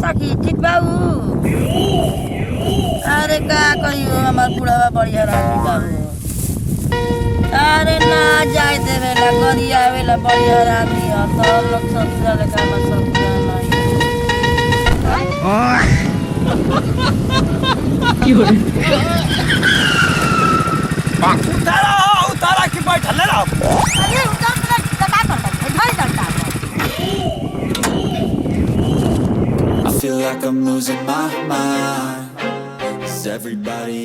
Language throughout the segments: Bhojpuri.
सखी ठीक बाबू। अरे का कहियो हमार बुढ़ावा बढ़िया रानी बाबू। अरे ना जाए देवेला गरी आवेला बढ़िया रानी है तो लोग ससुराल का मत ससुराल नहीं। उतारा की बैठल रहो। अरे उतार का का करता है भाई डरता है। I feel like I'm losing my mind. Is everybody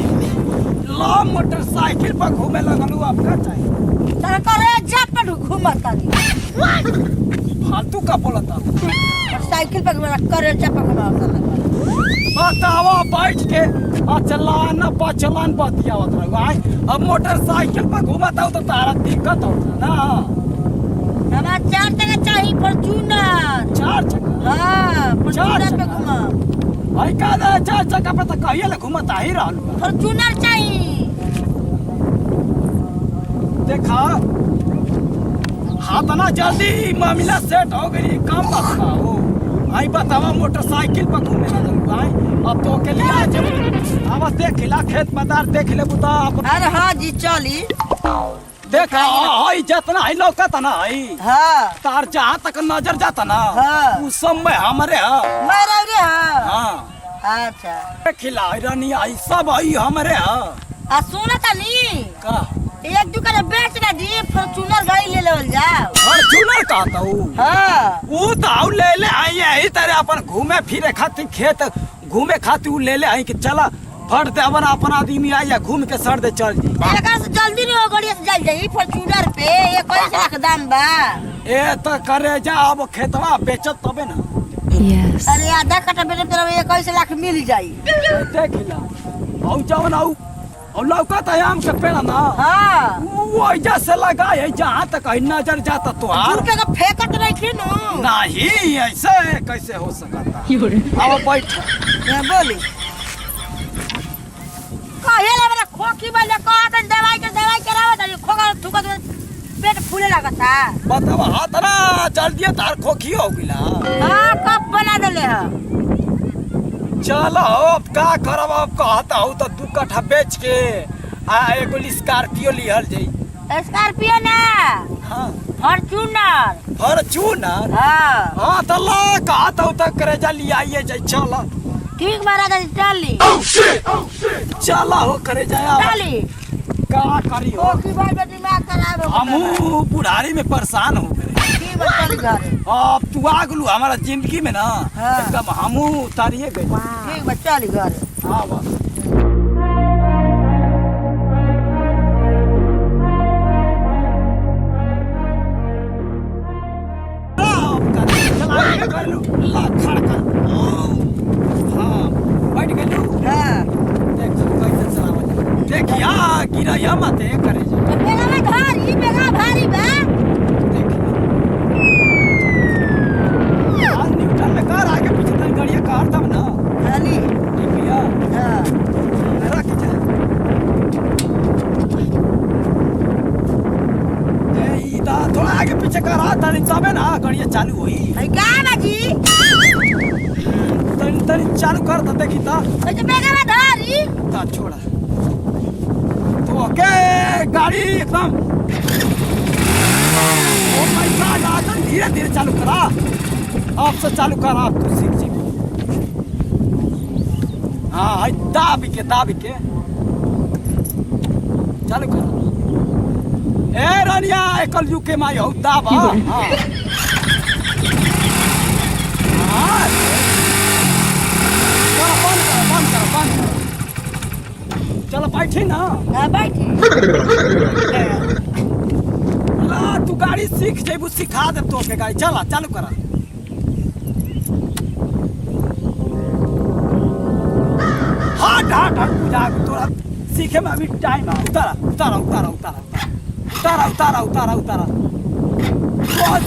ला मोटरसाइकिल पर घूमे लगलू आपका चाहिए तेरा करे जब पर घूमता नहीं फालतू का बोलता साइकिल पर करे जब पर घूमता नहीं। बतावा बैठ के चलान पचलान बतियावत रहो। अब मोटरसाइकिल पर घूमता हूँ तो तारा दिक्कत होता ना। हमारा 4 जगह चाहिए फॉर्च्यूनर। 4 जगह हाँ फॉर्च्यूनर पे घुमा। भाई का 4 जगह पे तो कहिए ले घूमता ही रहलू। फॉर्च्यूनर चाहिए। देखा हाँ तना जल्दी मामला सेट हो गई काम बताओ। आई बतावा मोटरसाइकिल पर घूमे ना जरूर भाई। अब तो के लिए जब अब देख ला खेत पदार देख ले बुता। अरे हाँ जी चली। देखा आई जितना ही लौकता ना आई हाँ तार जहाँ तक नजर जाता ना हाँ। उस समय हमारे मैं रह रहे हाँ। हाँ अच्छा खिलाई रानी आई सब आई हमारे आ सुना था नहीं का एक दुकान बेच ना दी फॉर्च्यूनर गाड़ी ले लेवल जाओ। फॉर्च्यूनर कहता हूँ हाँ वो तो ले ले आई यही तरह अपन घूमे फिरे खातिर खेत घूमे खातिर ले ले आई कि चला फट दे अपन आदमी आई या घूम के सर दे चल जी। एकरा से जल्दी नहीं हो गाड़ी से चल जाई फॉर्च्यूनर पे ये कैसे लाख दाम बा। ए तो करे जा अब खेतवा बेचत तबे ना। अरे आधा कट्ठा बेचे तेरा ये कैसे लाख मिल जाई। देख ला औ जवन औ लौका तो आम के पेड़ ना हाँ वो ऐजा से लगा है जहाँ तक नजर जाता तो उनके का फेंकत नहीं थी नु नहीं ऐसे कैसे हो सकता। अब बैठ मैं बोली कहे ले मेरा खोखी वाले कहत दवाई करावत है खोगा थुका पेट फूले लगता। बतावा हाथ ना चल दिया तार खोखी हो गिला। हां कब बना देले है। चलो अब का करब अब कहता हूँ तो 2 कट्ठा बेच के एगो स्कॉर्पियो लिहल जाई। स्कॉर्पियो ना हाँ फॉर्च्यूनर हाँ तो ला कहता हूँ तो करे जा लियाइए जाई। चलो ठीक महाराज चली चला हो करे जाया चली का करी हो खोखी भाई दिमाग खराब हो हमू बुढ़ारी में परेशान हो गए। ठीक बता घर अब तू आ गलू हमारा जिंदगी में ना हाँ। एकदम हमू उतारिए गए। ठीक बच्चा ली घर हाँ बस देखिया गिरा मत करे जा। बेगा में घर ई बेगा भारी बा आज न्यूटन में कार आगे पीछे तक गाड़ियां कार तब ना खाली देखिया हां रख जा। ए इदा थोड़ा आगे पीछे कार आता नहीं तबे ना गाड़ियां चालू हुई। है का बाजी तनी चालू कर तो देखी ता ए तो बेगा में धारी ता छोड़ा तो ओके गाड़ी एकदम ओ माय गॉड आजा धीरे धीरे चालू करा। आप से चालू कर आप तो सीख जी। हाँ हाय दाब के चालू कर। ए रानिया एकल यू के माय हो दाब। हाँ हाँ बंद कर चलो बैठी ना। हां बैठी ला तू गाड़ी सीख जेबू सिखा दे तो के गाड़ी चला चालू करा। हाँ ढाट जा तोरा सीखे में अभी टाइम है। उतारा तो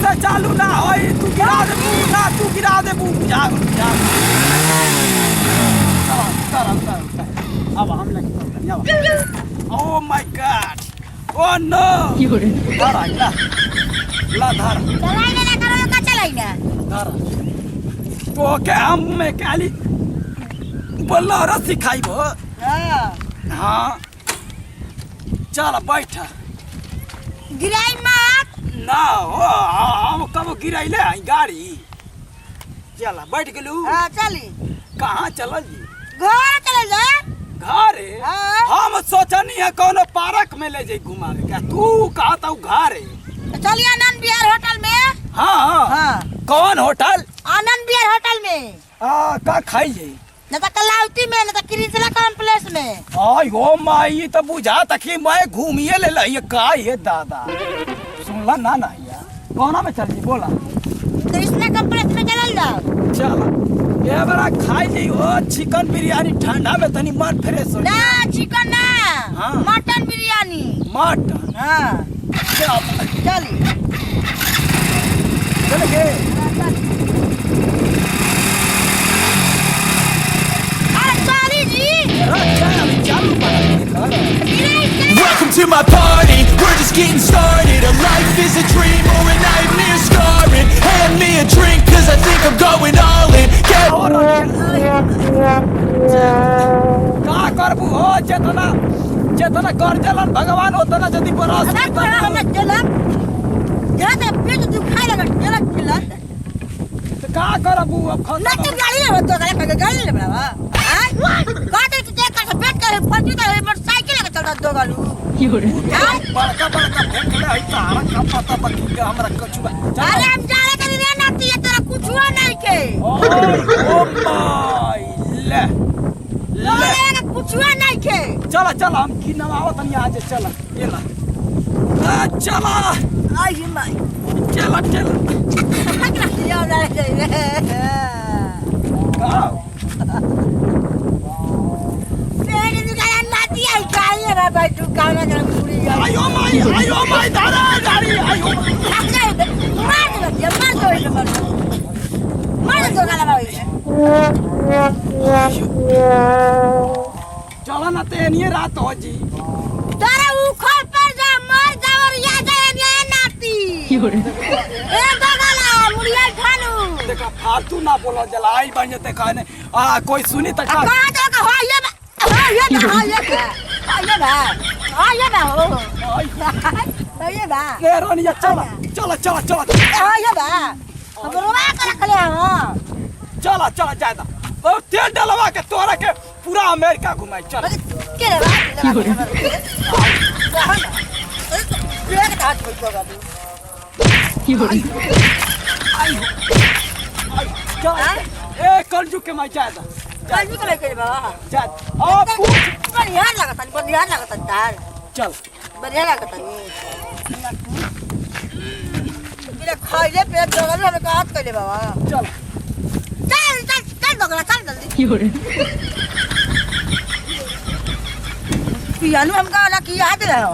से चालू ना होई तू गिरा दे जा उतारा अब हम लगे oh my God oh no धारा ला धारा चलाई ना करो का चलाई ना धारा तो के हम में काली बोलरा सिखाइबो। हां हां चल बैठ। गिराई मत ना हो हम कब गिराइले आई गाड़ी। चल बैठ गेलू। हां चली कहाँ चलल जी? घर चले जा घरे। हाँ। हम सोचनी है कोनो पार्क में ले जाई घुमावे का। तू कहा था घरे? चलिए आनंद विहार होटल में। हाँ हाँ कौन होटल? आनंद विहार होटल में। का खाई जाई? न तो कलावती में न तो क्रिसला कॉम्प्लेक्स में। आई हो माई तो बुझा तक मैं घूमिए ले लई का ये दादा। सुनला ना ना यार कोना में चल जी बोला। क्रिसला कॉम्प्लेक्स में चल जाओ। चल ये बड़ा खाई जाई हो चिकन बिरयानी ठंडा में तनी मन फ्रेश हो। ना चिकन ना हाँ। मटन बिरयानी। मटन। हाँ चल चली चल गे। अरे चली जी। चालू Welcome to my party, we're just getting started. A life is a dream or a nightmare scarring. Hand me a drink cause I think I'm going all in. Get का करबू हो चेतना चेतना कर जलन भगवान उतना जदी बरस अरे कोना हम चलम जरा तो पेट दुखाए लगा चला चला तो का करबू अब ना तो गाड़ी ले तो गाड़ी ले बड़ा हां गाड़ी के चेक कर पेट कर फटी तो मोटरसाइकिल लगा चल दो गालू बड़का बड़का फेंकले है तारा का पता बकी हमरा कछुआ। अरे हम जाने के लिए नाती है तेरा कुछ हुआ नहीं के ओ माय ले ले कुछ हुआ नहीं के। चला चला हम की नवावत नहीं आज चला ये ला चला आई माय चला चला यार पेट दुखाए नाती है गाड़ी है भाई तू काना कर पूरी आयो माय दादा गाड़ी आयो चला ना तेनिए रात हो जी। तारा उखड़ पर जा मर जा और याद है ये नाती ए गगला मुड़िया खानू देखा फालतू ना बोलो जलाई बन जते खाने कोई सुनी त का कहां तो का हो ये हो ये बा ले रोनिया चला चला चला चला ये बा अब रोवा कर रख ले हां चला चला जादा और तेल डलवा के तोरा के पूरा अमेरिका घुमाई चल के रे बा ये का हाथ बोल को चल ए कलजू के मैं जादा कल भी करे बाबा जाद आप बढ़िया लगता तार चल बढ़िया लगता मेरा खाइले पेट जगल हम का हाथ कइले बाबा चल चल चल चल दोगला चल जल्दी पियानो हमका वाला की याद रहो।